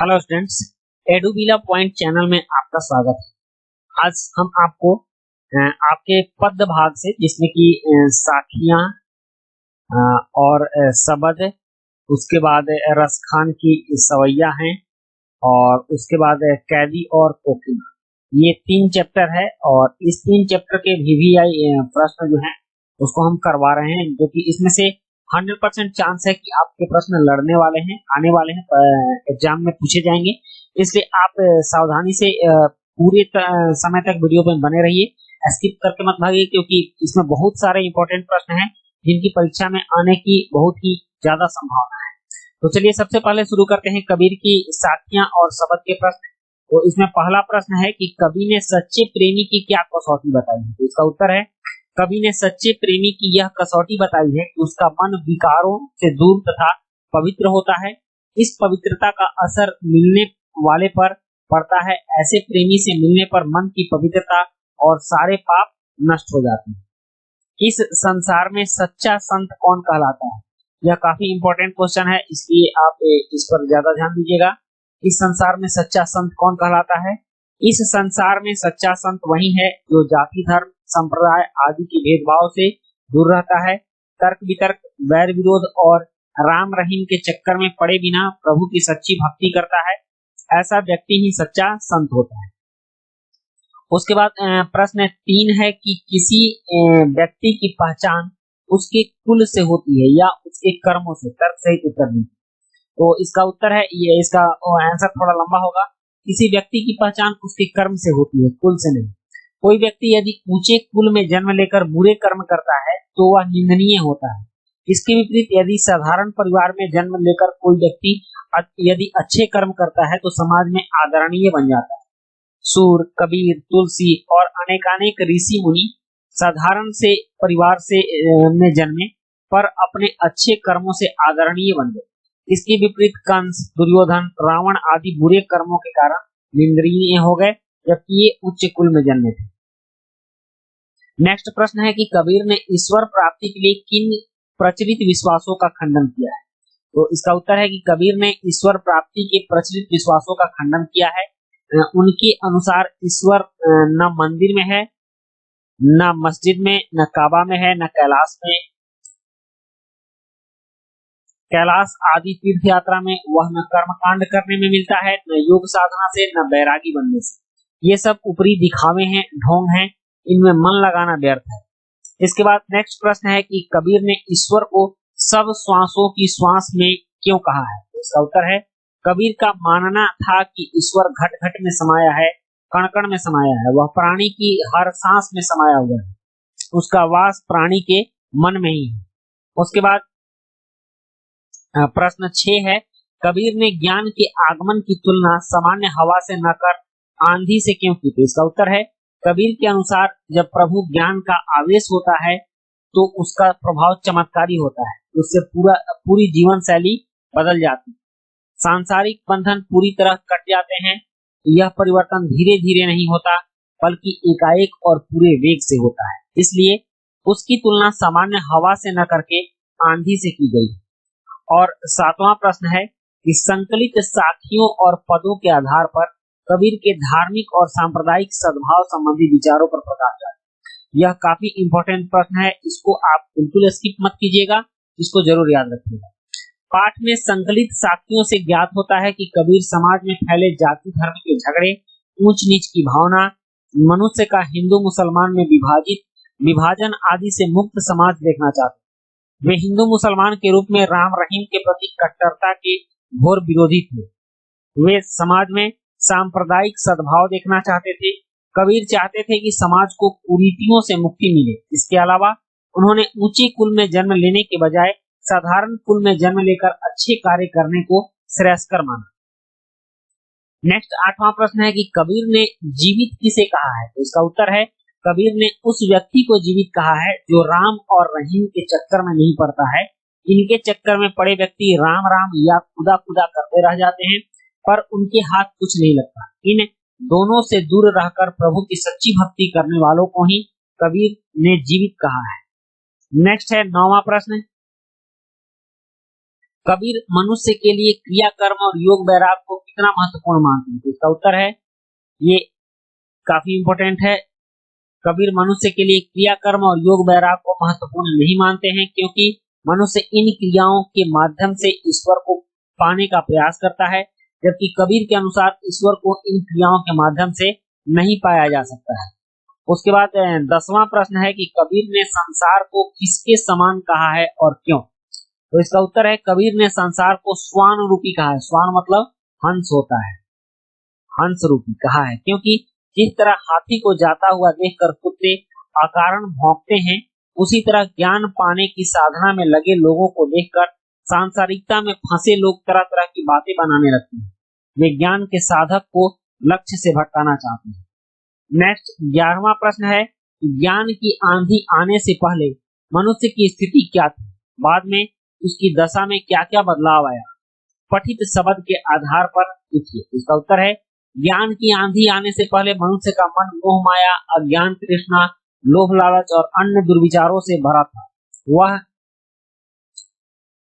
Hello students, एडुबिला point channel में आपका स्वागत है। आज हम आपको आपके पद भाग से जिसमें कि साखियां और शब्द, उसके बाद रसखान की सवैया हैं और उसके बाद कैदी और कोकिला, ये 3 चैप्टर है और इस 3 चैप्टर के वीवीआई प्रश्न जो हैं उसको हम करवा रहे हैं, जो कि इसमें से 100% चांस है कि आपके प्रश्न लड़ने वाले हैं, आने वाले हैं, एग्जाम में पूछे जाएंगे। इसलिए आप सावधानी से पूरे समय तक वीडियो में बने रहिए, स्किप करके मत भागिए, क्योंकि इसमें बहुत सारे इंपॉर्टेंट प्रश्न हैं जिनकी परीक्षा में आने की बहुत ही ज्यादा संभावना है। तो चलिए सबसे पहले शुरू करते हैं कबीर की साखियां और शब्द के प्रश्न। तो इसमें पहला प्रश्न है कि कवि ने सच्चे प्रेमी की क्या कसौटी बताई है। तो इसका उत्तर है, कवि ने सच्चे प्रेमी की यह कसौटी बताई है कि उसका मन विकारों से दूर तथा पवित्र होता है। इस पवित्रता का असर मिलने वाले पर पड़ता है। ऐसे प्रेमी से मिलने पर मन की पवित्रता और सारे पाप नष्ट हो जाते हैं। इस संसार में सच्चा संत कौन कहलाता है? यह काफी इंपॉर्टेंट क्वेश्चन है, इसलिए आप इस पर ज्यादा ध्यान दीजिएगा। इस संसार में सच्चा संत कौन कहलाता है? इस संसार में सच्चा संत वही है जो जाति, धर्म, संप्रदाय आदि के भेदभाव से दूर रहता है, तर्क वितर्क, वैर विरोध और राम रहीम के चक्कर में पड़े बिना प्रभु की सच्ची भक्ति करता है। ऐसा व्यक्ति ही सच्चा संत होता है। उसके बाद प्रश्न 3 है कि किसी व्यक्ति की पहचान उसके कुल से होती है या उसके कर्मों से। तर्क सहित उत्तर दीजिए। तो इसका उत्तर है, ये इसका आंसर थोड़ा लंबा होगा। किसी व्यक्ति की पहचान उसके कर्म से होती है, कुल से नहीं। कोई व्यक्ति यदि ऊंचे कुल में जन्म लेकर बुरे कर्म करता है तो वह निंदनीय होता है। इसके विपरीत यदि साधारण परिवार में जन्म लेकर कोई व्यक्ति यदि अच्छे कर्म करता है तो समाज में आदरणीय बन जाता है। सूर, कबीर, तुलसी और अनेकानेक ऋषि मुनि साधारण से परिवार से में जन्मे पर अपने अच्छे कर्मों से आदरणीय बन गए। इसके विपरीत कंस, दुर्योधन, रावण आदि बुरे कर्मों के कारण निंदनीय हो गए, जबकि ये उच्च कुल में जन्मे थे। नेक्स्ट प्रश्न है कि कबीर ने ईश्वर प्राप्ति के लिए किन प्रचलित विश्वासों का खंडन किया है। तो इसका उत्तर है कि कबीर ने ईश्वर प्राप्ति के प्रचलित विश्वासों का खंडन किया है। उनके अनुसार ईश्वर न मंदिर में है, न मस्जिद में, न काबा में है, न कैलाश में, कैलाश आदि तीर्थ यात्रा में। वह न कर्मकांड करने में मिलता है, न योग साधना से, न बैरागी बनने से। ये सब ऊपरी दिखावे हैं, ढोंग हैं, इनमें मन लगाना व्यर्थ है। इसके बाद नेक्स्ट प्रश्न है कि कबीर ने ईश्वर को सब श्वासों की श्वास में क्यों कहा है। इसका उत्तर है, कबीर का मानना था कि ईश्वर घट घट में समाया है, कण कण में समाया है, वह प्राणी की हर सांस में समाया हुआ है, उसका वास प्राणी के मन में ही है। उसके बाद प्रश्न 6 है, कबीर ने ज्ञान के आगमन की तुलना सामान्य हवा से न कर आंधी से क्यों की। तो इसका उत्तर है, कबीर के अनुसार जब प्रभु ज्ञान का आवेश होता है तो उसका प्रभाव चमत्कारी होता है, उससे पूरी जीवन शैली बदल जाती है, सांसारिक बंधन पूरी तरह कट जाते हैं। यह परिवर्तन धीरे धीरे नहीं होता बल्कि एकाएक और पूरे वेग से होता है, इसलिए उसकी तुलना सामान्य हवा से न करके आंधी से की गई। और 7वां प्रश्न है कि संकलित साखियों और पदों के आधार पर कबीर के धार्मिक और सांप्रदायिक सद्भाव संबंधी विचारों पर प्रकाश डालें। यह काफी इंपॉर्टेंट प्रश्न है, इसको आप बिल्कुल स्किप मत कीजिएगा, इसको जरूर याद रखिएगा। पाठ में संकलित साखियों से ज्ञात होता है कि कबीर समाज में फैले जाति धर्म के झगड़े, ऊंच नीच की भावना, मनुष्य का हिंदू मुसलमान में विभाजन आदि से मुक्त समाज देखना चाहते। वे हिंदू मुसलमान के रूप में राम रहीम के प्रति कट्टरता के घोर विरोधी थे। वे समाज में सांप्रदायिक सद्भाव देखना चाहते थे। कबीर चाहते थे कि समाज को कुरीतियों से मुक्ति मिले। इसके अलावा उन्होंने ऊंचे कुल में जन्म लेने के बजाय साधारण कुल में जन्म लेकर अच्छे कार्य करने को श्रेयस्कर माना। नेक्स्ट 8वां प्रश्न है कि कबीर ने जीवित किसे कहा है। तो इसका उत्तर है, कबीर ने उस व्यक्ति को जीवित कहा है जो राम और रहीम के चक्कर में नहीं पड़ता है। इनके चक्कर में पड़े व्यक्ति राम राम या खुदा खुदा करते रह जाते हैं पर उनके हाथ कुछ नहीं लगता। इन दोनों से दूर रहकर प्रभु की सच्ची भक्ति करने वालों को ही कबीर ने जीवित कहा है। नेक्स्ट है 9वां प्रश्न, कबीर मनुष्य के लिए क्रिया कर्म और योग वैराग को कितना महत्वपूर्ण मानते हैं? तो इसका उत्तर है, ये काफी इंपॉर्टेंट है। कबीर मनुष्य के लिए क्रिया कर्म और योग वैराग को महत्वपूर्ण नहीं मानते हैं, क्योंकि मनुष्य इन क्रियाओं के माध्यम से ईश्वर को पाने का प्रयास करता है, जबकि कबीर के अनुसार ईश्वर को इन क्रियाओं के माध्यम से नहीं पाया जा सकता है। उसके बाद 10वां प्रश्न है कि कबीर ने संसार को किसके समान कहा है और क्यों? तो इसका उत्तर है, कबीर ने संसार को स्वान रूपी कहा है। स्वान मतलब हंस होता है, हंस रूपी कहा है, क्योंकि जिस तरह हाथी को जाता हुआ देखकर कुत्ते अकारण भौंकते हैं, उसी तरह ज्ञान पाने की साधना में लगे लोगों को देखकर सांसारिकता में फंसे लोग तरह तरह की बातें बनाने लगते हैं। वे ज्ञान के साधक को लक्ष्य से भटकाना चाहते हैं। नेक्स्ट 11वां प्रश्न है, ज्ञान की आंधी आने से पहले मनुष्य की स्थिति क्या थी? बाद में उसकी दशा में क्या क्या बदलाव आया? पठित शब्द के आधार पर लिखिए। इसका उत्तर है, ज्ञान की आंधी आने से पहले मनुष्य का मन मोह माया, अज्ञान, तृष्णा, लोभ, लालच और अन्य दुर्विचारों से भरा था। वह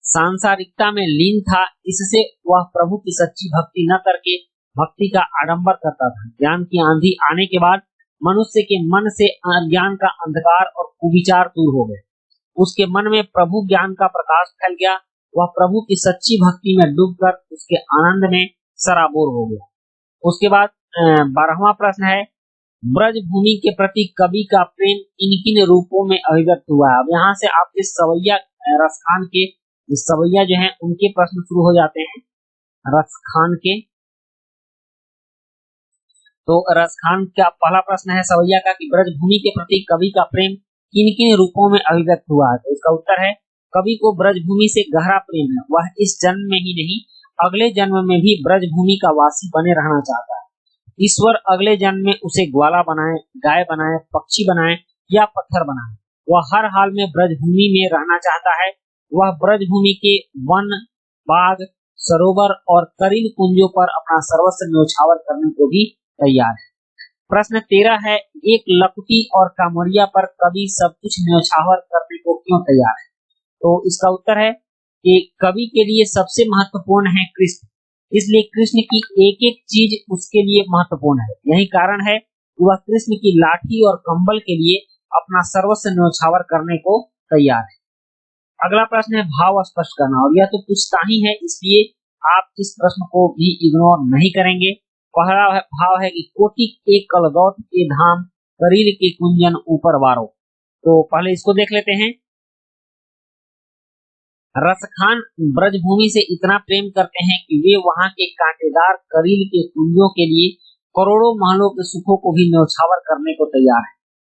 सांसारिकता में लीन था, इससे वह प्रभु की सच्ची भक्ति न करके भक्ति का आडंबर करता था। ज्ञान की आंधी आने के बाद मनुष्य के मन से अज्ञान का अंधकार और कुविचार दूर हो गए। उसके मन में प्रभु ज्ञान का प्रकाश फैल गया। वह प्रभु की सच्ची भक्ति में डूबकर उसके आनंद में सराबोर हो गया। उसके बाद 12वां प्रश्न है, ब्रज भूमि के प्रति कवि का प्रेम किन किन रूपों में अभिव्यक्त हुआ है? अब यहाँ से आपके सवैया रसखान के सवैया जो हैं उनके प्रश्न शुरू हो जाते हैं। रसखान के, तो रसखान का पहला प्रश्न है सवैया का कि ब्रज भूमि के प्रति कवि का प्रेम किन किन रूपों में अभिव्यक्त हुआ है? तो इसका उत्तर है, कवि को ब्रज भूमि से गहरा प्रेम है। वह इस जन्म में ही नहीं, अगले जन्म में भी ब्रज भूमि का वासी बने रहना चाहता है। ईश्वर अगले जन्म में उसे ग्वाला बनाए, गाय बनाए, पक्षी बनाए या पत्थर बनाए, वह हर हाल में ब्रज भूमि में रहना चाहता है। वह ब्रज भूमि के वन, बाग, सरोवर और करील कुंजों पर अपना सर्वस्व न्योछावर करने को भी तैयार है। प्रश्न 13 है, एक लकुटी और कांवरिया पर कवि सब कुछ न्योछावर करने को क्यों तैयार है? तो इसका उत्तर है कि कवि के लिए सबसे महत्वपूर्ण है कृष्ण, इसलिए कृष्ण की एक एक चीज उसके लिए महत्वपूर्ण है। यही कारण है कि वह कृष्ण की लाठी और कंबल के लिए अपना सर्वस्व न्योछावर करने को तैयार है। अगला प्रश्न है भाव स्पष्ट करना, और यह तो पूछता ही है, इसलिए आप इस प्रश्न को भी इग्नोर नहीं करेंगे। पहला भाव है कि कोटि के कलगौट के धाम, करील के कुंजन ऊपर वारो। तो पहले इसको देख लेते हैं। रसखान ब्रजभूमि से इतना प्रेम करते हैं कि वे वहां के कांटेदार करील के कुंजों के लिए करोड़ों महलों के सुखों को भी न्योछावर करने को तैयार है।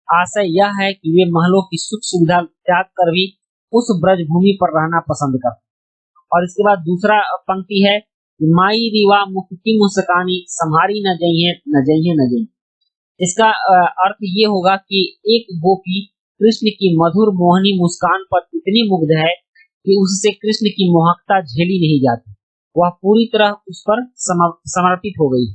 आशय यह है कि वे महलों की सुख सुविधा त्याग कर भी उस ब्रजभूमि पर रहना पसंद करते हैं। और इसके बाद दूसरा पंक्ति है, माई रिवा मुख की मुस्कानी, संहारी न जइए न जइए न जइए। इसका अर्थ ये होगा कि एक गोपी कृष्ण की मधुर मोहनी मुस्कान पर इतनी मुग्ध है कि उससे कृष्ण की मोहकता झेली नहीं जाती, वह पूरी तरह उस पर समर्पित हो गई।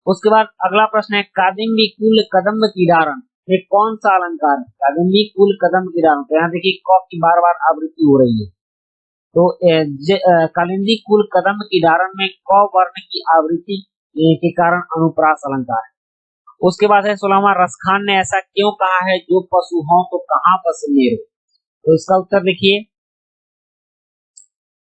उसके बाद अगला प्रश्न है, कादिम्बी कुल कदम्ब कीडारण, ये कौन सा अलंकार है? कादिम्बी कुल कदम्ब कीडारण, तो यहाँ देखिए क की बार बार आवृत्ति हो रही है। तो कालिंदी कुल कदम्ब कीडारण में क वर्ण की आवृत्ति के कारण अनुप्रास अलंकार है। उसके बाद है 16वां, रसखान ने ऐसा क्यों कहा है, जो पशु हों तो कहाँ बस मेरो? तो इसका उत्तर देखिए,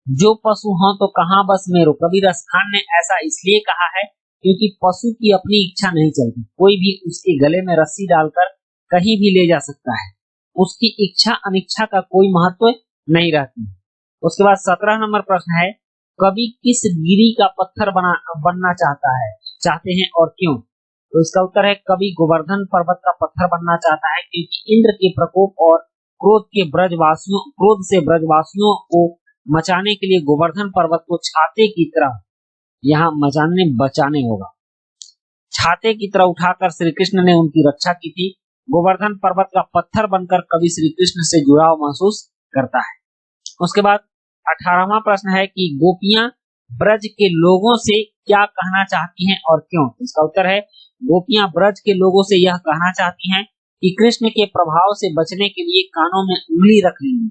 जो पशु हों तो कहाँ बस मेरो, कवि रसखान ने ऐसा इसलिए कहा है क्योंकि पशु की अपनी इच्छा नहीं चलती, कोई भी उसके गले में रस्सी डालकर कहीं भी ले जा सकता है, उसकी इच्छा अनिच्छा का कोई महत्व नहीं रहती। उसके बाद 17 नंबर प्रश्न है, कवि किस गिरी का पत्थर बनना चाहते हैं और क्यों? तो इसका उत्तर है, कवि गोवर्धन पर्वत का पत्थर बनना चाहता है, क्योंकि इंद्र के प्रकोप और क्रोध से ब्रजवासियों को मचाने के लिए गोवर्धन पर्वत को छाते की तरह, यहाँ मचाने बचाने होगा, छाते की तरह उठाकर श्री कृष्ण ने उनकी रक्षा की थी। गोवर्धन पर्वत का पत्थर बनकर कवि श्री कृष्ण से जुड़ाव महसूस करता है। उसके बाद 18वां प्रश्न है कि गोपियां ब्रज के लोगों से क्या कहना चाहती हैं और क्यों? इसका उत्तर है, गोपियां ब्रज के लोगों से यह कहना चाहती हैं कि कृष्ण के प्रभाव से बचने के लिए कानों में उंगली रख लेंगी,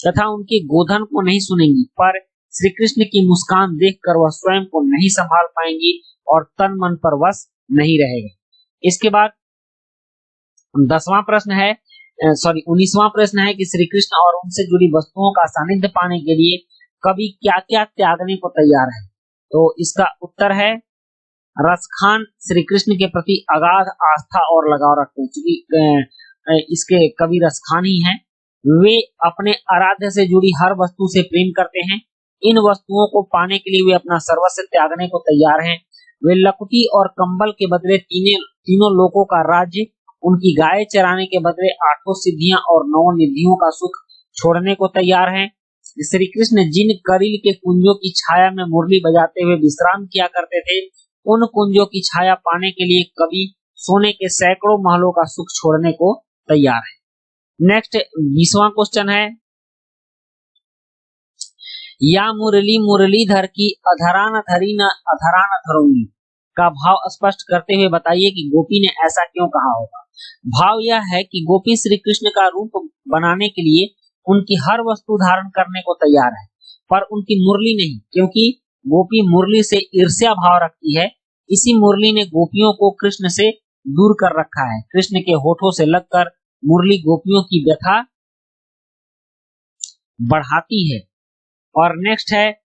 तथा उनके गोधन को नहीं सुनेंगी, पर श्री कृष्ण की मुस्कान देखकर वह स्वयं को नहीं संभाल पाएंगी और तन मन पर वश नहीं रहेगा। इसके बाद 19वां प्रश्न है कि श्री कृष्ण और उनसे जुड़ी वस्तुओं का सानिध्य पाने के लिए कवि क्या क्या त्यागने को तैयार है। तो इसका उत्तर है रसखान श्री कृष्ण के प्रति अगाध आस्था और लगाव रखते हैं, क्योंकि इसके कवि रसखान ही हैं। वे अपने आराध्य से जुड़ी हर वस्तु से प्रेम करते हैं। इन वस्तुओं को पाने के लिए वे अपना सर्वस्व त्यागने को तैयार हैं। वे लकुटी और कंबल के बदले तीनों लोकों का राज्य, उनकी गाय चराने के बदले 8 सिद्धियां और 9 निधियों का सुख छोड़ने को तैयार हैं। श्री कृष्ण जिन करील के कुंजों की छाया में मुरली बजाते हुए विश्राम किया करते थे, उन कुंजों की छाया पाने के लिए कवि सोने के सैकड़ों महलों का सुख छोड़ने को तैयार है। नेक्स्ट 20वां क्वेश्चन है, या मुरली मुरलीधर की अधरान धरी न अधरान धरूंगी का भाव स्पष्ट करते हुए बताइए कि गोपी ने ऐसा क्यों कहा होगा। भाव यह है कि गोपी श्री कृष्ण का रूप बनाने के लिए उनकी हर वस्तु धारण करने को तैयार है, पर उनकी मुरली नहीं, क्योंकि गोपी मुरली से ईर्ष्या भाव रखती है। इसी मुरली ने गोपियों को कृष्ण से दूर कर रखा है। कृष्ण के होठों से लगकर मुरली गोपियों की व्यथा बढ़ाती है। और नेक्स्ट है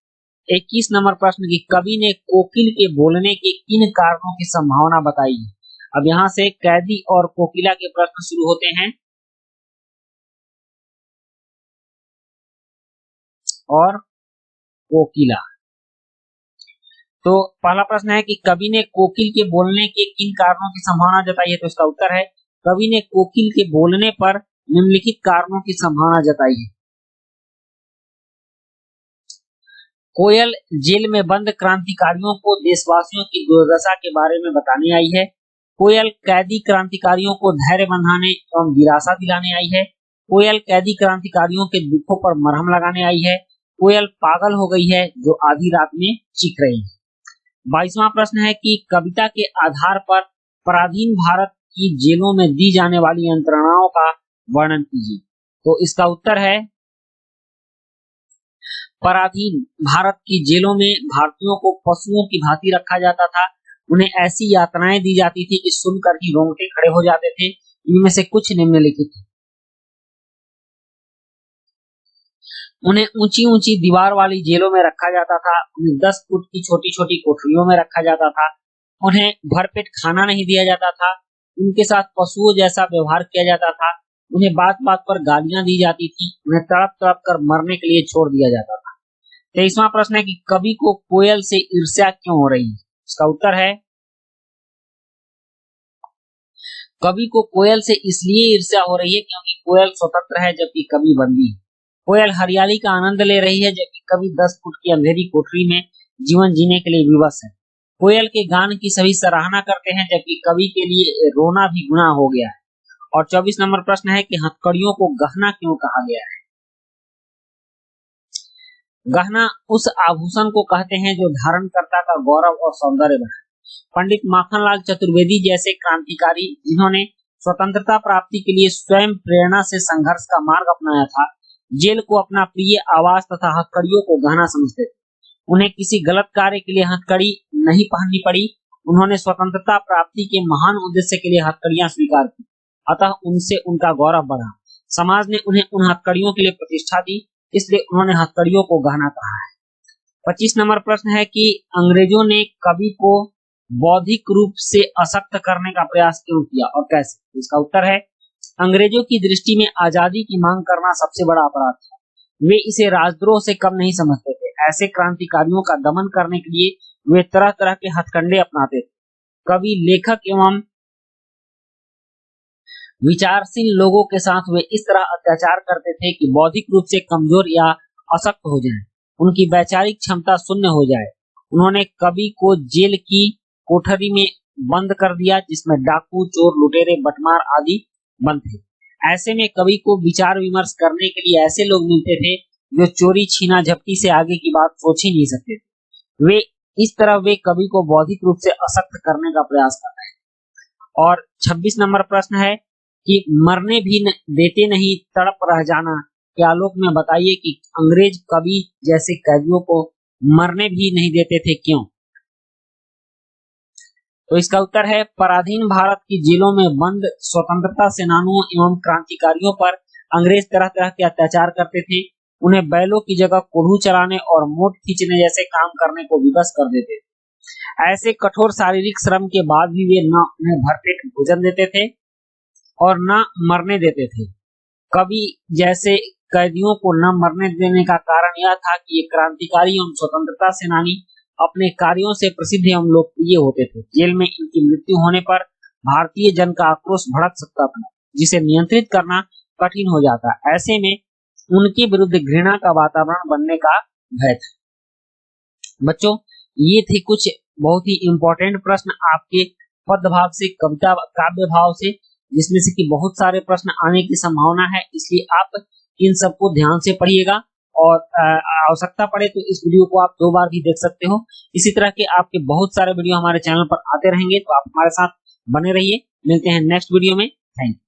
21 नंबर प्रश्न की कवि ने कोकिल के बोलने के किन कारणों की संभावना बताई है। अब यहाँ से कैदी और कोकिला के प्रश्न शुरू होते हैं। और कोकिला, तो पहला प्रश्न है कि कवि ने कोकिल के बोलने के किन कारणों की संभावना जताई है। तो इसका उत्तर है कवि ने कोकिल के बोलने पर निम्नलिखित कारणों की संभावना जताई है। कोयल जेल में बंद क्रांतिकारियों को देशवासियों की दुर्दशा के बारे में बताने आई है। कोयल कैदी क्रांतिकारियों को धैर्य बंधाने एवं दिलासा दिलाने आई है। कोयल कैदी क्रांतिकारियों के दुखों पर मरहम लगाने आई है। कोयल पागल हो गई है जो आधी रात में चीख रही है। 22वां प्रश्न है कि कविता के आधार पर पराधीन भारत की जेलों में दी जाने वाली यंत्रणाओं का वर्णन कीजिए। तो इसका उत्तर है पराधीन भारत की जेलों में भारतीयों को पशुओं की भांति रखा जाता था। उन्हें ऐसी यातनाएं दी जाती थी कि सुनकर ही रोंगटे खड़े हो जाते थे। इनमें से कुछ निम्नलिखित हैं। उन्हें ऊंची ऊंची दीवार वाली जेलों में रखा जाता था। उन्हें 10 फुट की छोटी छोटी कोठरियों में रखा जाता था। उन्हें भरपेट खाना नहीं दिया जाता था। उनके साथ पशुओं जैसा व्यवहार किया जाता था। उन्हें बात बात पर गालियां दी जाती थी। उन्हें तड़प तड़प कर मरने के लिए छोड़ दिया जाता था। 23वां प्रश्न है कि कवि को कोयल से ईर्ष्या क्यों हो रही है। इसका उत्तर है कवि को कोयल से इसलिए ईर्ष्या हो रही है क्योंकि कोयल स्वतंत्र है जबकि कवि बंदी है। कोयल हरियाली का आनंद ले रही है जबकि कवि 10 फुट की अंधेरी कोठरी में जीवन जीने के लिए विवश है। कोयल के गान की सभी सराहना करते हैं जबकि कवि के लिए रोना भी गुनाह हो गया है। और 24 नंबर प्रश्न है कि हथकड़ियों को गहना क्यों कहा गया है। गहना उस आभूषण को कहते हैं जो धारणकर्ता का गौरव और सौंदर्य बढ़ाए। पंडित माखनलाल चतुर्वेदी जैसे क्रांतिकारी जिन्होंने स्वतंत्रता प्राप्ति के लिए स्वयं प्रेरणा से संघर्ष का मार्ग अपनाया था, जेल को अपना प्रिय आवास तथा हथकड़ियों को गहना समझते थे। उन्हें किसी गलत कार्य के लिए हथकड़ी नहीं पहननी पड़ी। उन्होंने स्वतंत्रता प्राप्ति के महान उद्देश्य के लिए हथकड़ियां स्वीकार की, अतः उनसे उनका गौरव बढ़ा। समाज ने उन्हें उन हथकड़ियों के लिए प्रतिष्ठा दी, इसलिए उन्होंने हथकड़ियों को गहना कहा है। 25 नंबर प्रश्न है कि अंग्रेजों ने कवि को बौद्धिक रूप से अशक्त करने का प्रयास क्यों किया और कैसे। इसका उत्तर है अंग्रेजों की दृष्टि में आजादी की मांग करना सबसे बड़ा अपराध था। वे इसे राजद्रोह से कम नहीं समझते थे। ऐसे क्रांतिकारियों का दमन करने के लिए वे तरह तरह के हथकंडे अपनाते थे। कवि, लेखक एवं विचारशील लोगों के साथ वे इस तरह अत्याचार करते थे कि बौद्धिक रूप से कमजोर या अशक्त हो जाएं, उनकी वैचारिक क्षमता शून्य हो जाए। उन्होंने कवि को जेल की कोठरी में बंद कर दिया जिसमें डाकू, चोर, लुटेरे, बटमार आदि बंद थे। ऐसे में कवि को विचार विमर्श करने के लिए ऐसे लोग मिलते थे जो चोरी, छीना झपटी से आगे की बात सोच ही नहीं सकते थे। वे कवि को बौद्धिक रूप से अशक्त करने का प्रयास कर रहे हैं। और 26 नंबर प्रश्न है कि मरने भी देते नहीं, तड़प रह जाना, के आलोक में बताइए कि अंग्रेज कवि जैसे कैदियों को मरने भी नहीं देते थे, क्यों? तो इसका उत्तर है पराधीन भारत की जेलों में बंद स्वतंत्रता सेनानियों एवं क्रांतिकारियों पर अंग्रेज तरह तरह के अत्याचार करते थे। उन्हें बैलों की जगह कोल्हू चलाने और मोट खींचने जैसे काम करने को विवश कर देते थे। ऐसे कठोर शारीरिक श्रम के बाद भी वे न उन्हें भरपेट भोजन देते थे और न मरने देते थे। कवि जैसे कैदियों को न मरने देने का कारण यह था कि ये क्रांतिकारी एवं स्वतंत्रता सेनानी अपने कार्यों से प्रसिद्ध एवं लोकप्रिय होते थे। जेल में इनकी मृत्यु होने पर भारतीय जन का आक्रोश भड़क सकता था, जिसे नियंत्रित करना कठिन हो जाता। ऐसे में उनके विरुद्ध घृणा का वातावरण बनने का भय था। बच्चों, ये थे कुछ बहुत ही इंपॉर्टेंट प्रश्न आपके पद भाग से, कविता काव्य भाव से, जिसमें से कि बहुत सारे प्रश्न आने की संभावना है। इसलिए आप इन सबको ध्यान से पढ़िएगा और आवश्यकता पड़े तो इस वीडियो को आप 2 बार भी देख सकते हो। इसी तरह के आपके बहुत सारे वीडियो हमारे चैनल पर आते रहेंगे, तो आप हमारे साथ बने रहिए। मिलते हैं नेक्स्ट वीडियो में। Thank you.